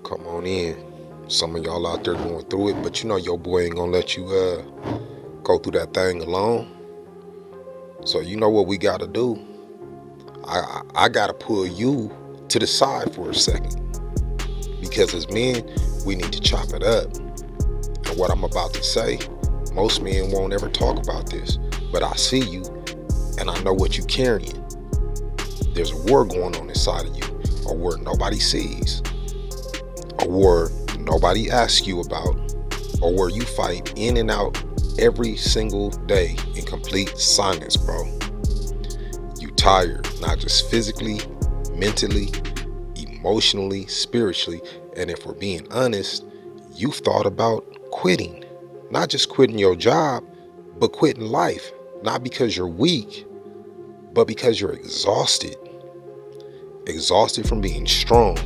Come on in. Some of y'all out there going through it, but you know your boy ain't gonna let you go through that thing alone. So you know what we gotta do. I gotta pull you to the side for a second because as men, we need to chop it up. And what I'm about to say, most men won't ever talk about this, but I see you and I know what you're carrying. There's a war going on inside of you, a war nobody sees, a war nobody asks you about, a war you fight in and out every single day in complete silence, bro. You tired, not just physically, mentally, emotionally, spiritually, and if we're being honest, you've thought about quitting. Not just quitting your job, but quitting life. Not because you're weak, but because you're exhausted. Exhausted from being strong.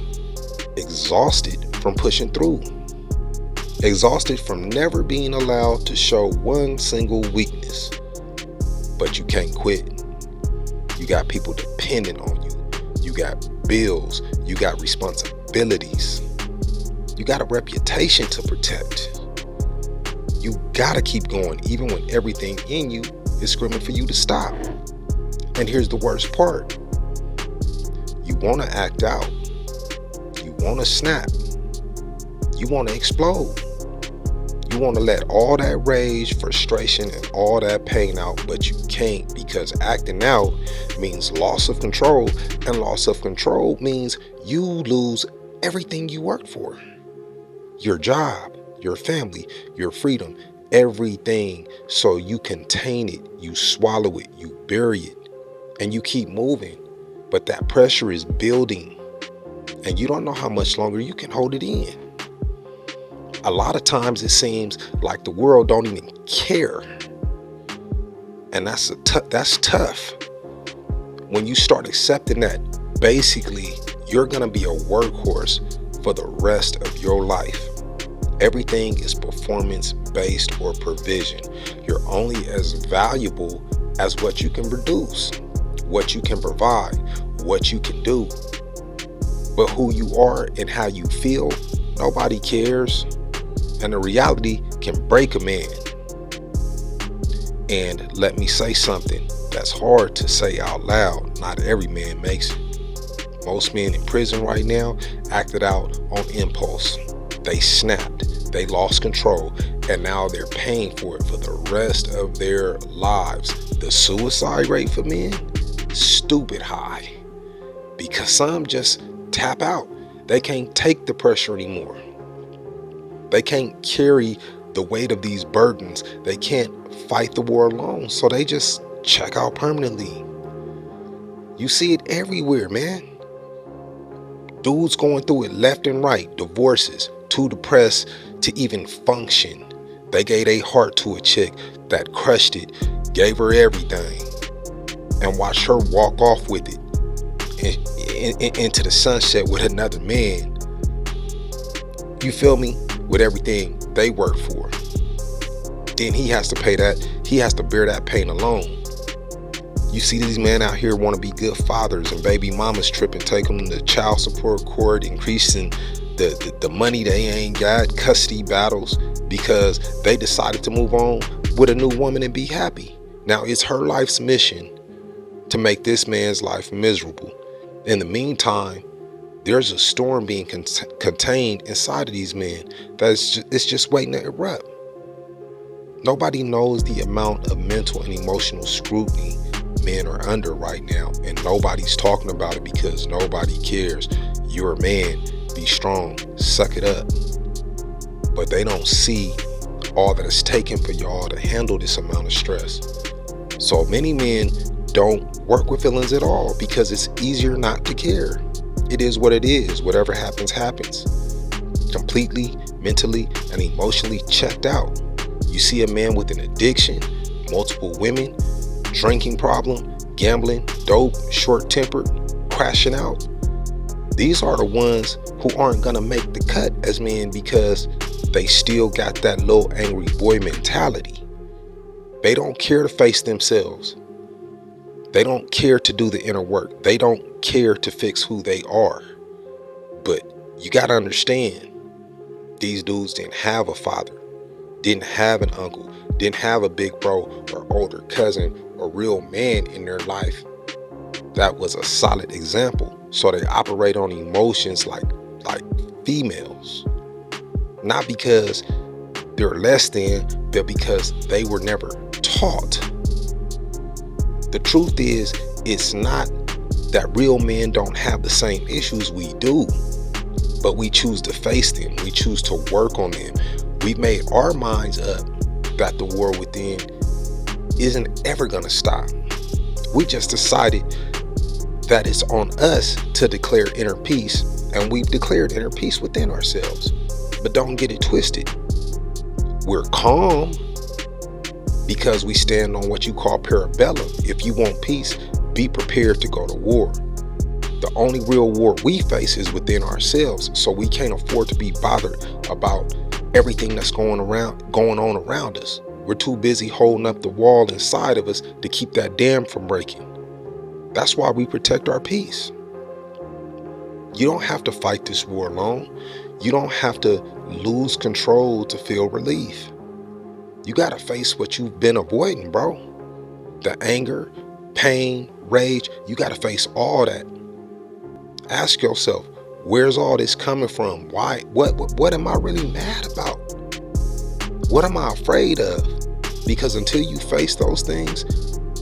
Exhausted from pushing through. Exhausted from never being allowed to show one single weakness. But you can't quit. You got people dependent on you. You got bills. You got responsibilities. You got a reputation to protect. You gotta keep going even when everything in you is screaming for you to stop. And here's the worst part. You wanna act out. You wanna snap. You wanna explode. You wanna let all that rage, frustration, and all that pain out, but you can't because acting out means loss of control, and loss of control means you lose everything you worked for. Your job, your family, your freedom, everything. So you contain it, you swallow it, you bury it, and you keep moving. But that pressure is building, and you don't know how much longer you can hold it in. A lot of times it seems like the world don't even care. And that's tough. When you start accepting that, basically, you're gonna be a workhorse for the rest of your life. Everything is performance-based or provision. You're only as valuable as what you can produce, what you can provide, what you can do. But who you are and how you feel, nobody cares. And the reality can break a man. And let me say something that's hard to say out loud. Not every man makes it. Most men in prison right now acted out on impulse. They snapped, they lost control, and now they're paying for it for the rest of their lives. The suicide rate for men, stupid high. Because some just tap out. They can't take the pressure anymore. They can't carry the weight of these burdens. They can't fight the war alone, so they just check out permanently. You see it everywhere, man. Dudes going through it left and right, divorces, too depressed to even function. They gave their heart to a chick that crushed it, gave her everything, and watched her walk off with it into the sunset with another man. You feel me? With everything they work for. Then he has to pay that. He has to bear that pain alone. You see these men out here want to be good fathers, and baby mamas tripping, take them to child support court, increasing the money they ain't got, custody battles, because they decided to move on with a new woman and be happy. Now it's her life's mission to make this man's life miserable. In the meantime, there's a storm being contained inside of these men it's just waiting to erupt. Nobody knows the amount of mental and emotional scrutiny men are under right now, and nobody's talking about it because nobody cares. You're a man, be strong, suck it up. But they don't see all that it's taken for y'all to handle this amount of stress. So many men don't work with feelings at all because it's easier not to care. It is what it is. Whatever happens, happens. Completely, mentally, and emotionally checked out. You see a man with an addiction, multiple women, drinking problem, gambling, dope, short-tempered, crashing out. These are the ones who aren't gonna make the cut as men because they still got that little angry boy mentality. They don't care to face themselves. They don't care to do the inner work. They don't care to fix who they are. But You got to understand, these dudes didn't have a father, didn't have an uncle, didn't have a big bro or older cousin or real man in their life that was a solid example. So they operate on emotions like females. Not because they're less than, but because they were never taught. The truth is, it's not that real men don't have the same issues we do, but we choose to face them. We choose to work on them. We've made our minds up that the war within isn't ever gonna stop. We just decided that it's on us to declare inner peace, and we've declared inner peace within ourselves. But don't get it twisted. We're calm because we stand on what you call parabellum. If you want peace, be prepared to go to war. The only real war we face is within ourselves, so we can't afford to be bothered about everything that's going on around us. We're too busy holding up the wall inside of us to keep that dam from breaking. That's why we protect our peace. You don't have to fight this war alone. You don't have to lose control to feel relief. You got to face what you've been avoiding, bro. The anger, pain, rage, you got to face all that. Ask yourself, where's all this coming from? Why? What am I really mad about? What am I afraid of? Because until you face those things,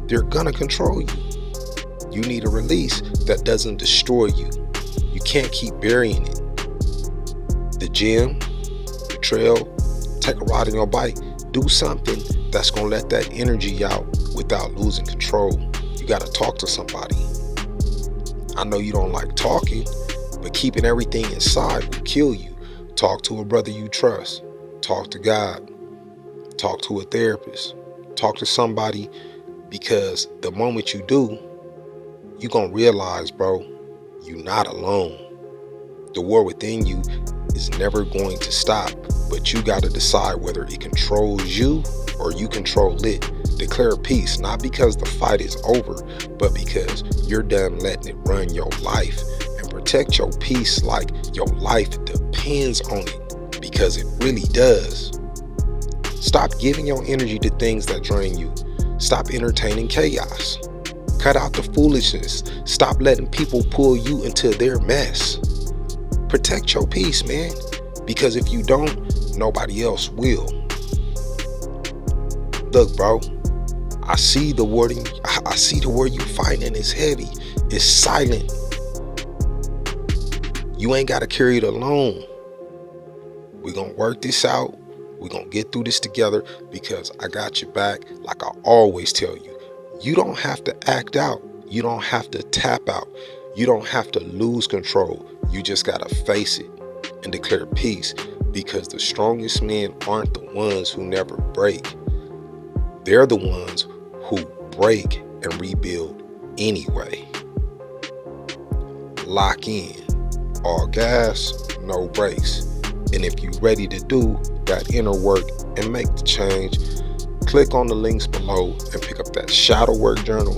they're gonna control you. You need a release that doesn't destroy you. You can't keep burying it. The gym, the trail, take a ride on your bike. Do something that's gonna let that energy out without losing control. You gotta talk to somebody. I know you don't like talking, but keeping everything inside will kill you. Talk to a brother you trust. Talk to God. Talk to a therapist. Talk to somebody, because the moment you do, you're going to realize, bro, you're not alone. The war within you is never going to stop, but you got to decide whether it controls you or you control it. Declare peace, not because the fight is over, but because you're done letting it run your life. And protect your peace like your life depends on it, because it really does. Stop giving your energy to things that drain you. Stop entertaining chaos. Cut out the foolishness. Stop letting people pull you into their mess. Protect your peace, man, because if you don't, nobody else will. Look, bro, I see the war you fighting is heavy. It's silent. You ain't got to carry it alone. We're going to work this out. We're going to get through this together, because I got your back. Like I always tell you, you don't have to act out. You don't have to tap out. You don't have to lose control. You just got to face it and declare peace, because the strongest men aren't the ones who never break. They're the ones who break and rebuild anyway. Lock in. All gas, no brakes. And if you're ready to do that inner work and make the change, click on the links below and pick up that shadow work journal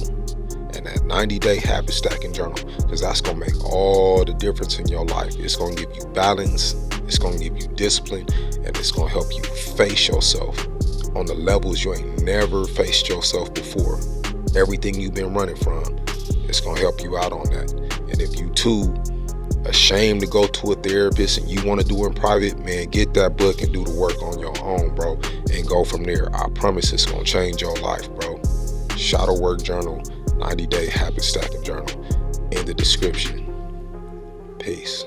and that 90-day habit stacking journal, because that's going to make all the difference in your life. It's going to give you balance, it's going to give you discipline, and it's going to help you face yourself on the levels you ain't never faced yourself before. Everything you've been running from, it's going to help you out on that. And if you too ashamed to go to a therapist and you want to do it in private, man, get that book and do the work on your own, bro, and go from there. I promise it's going to change your life, bro. Shadow work journal, 90-day habit stacking journal in the description. Peace.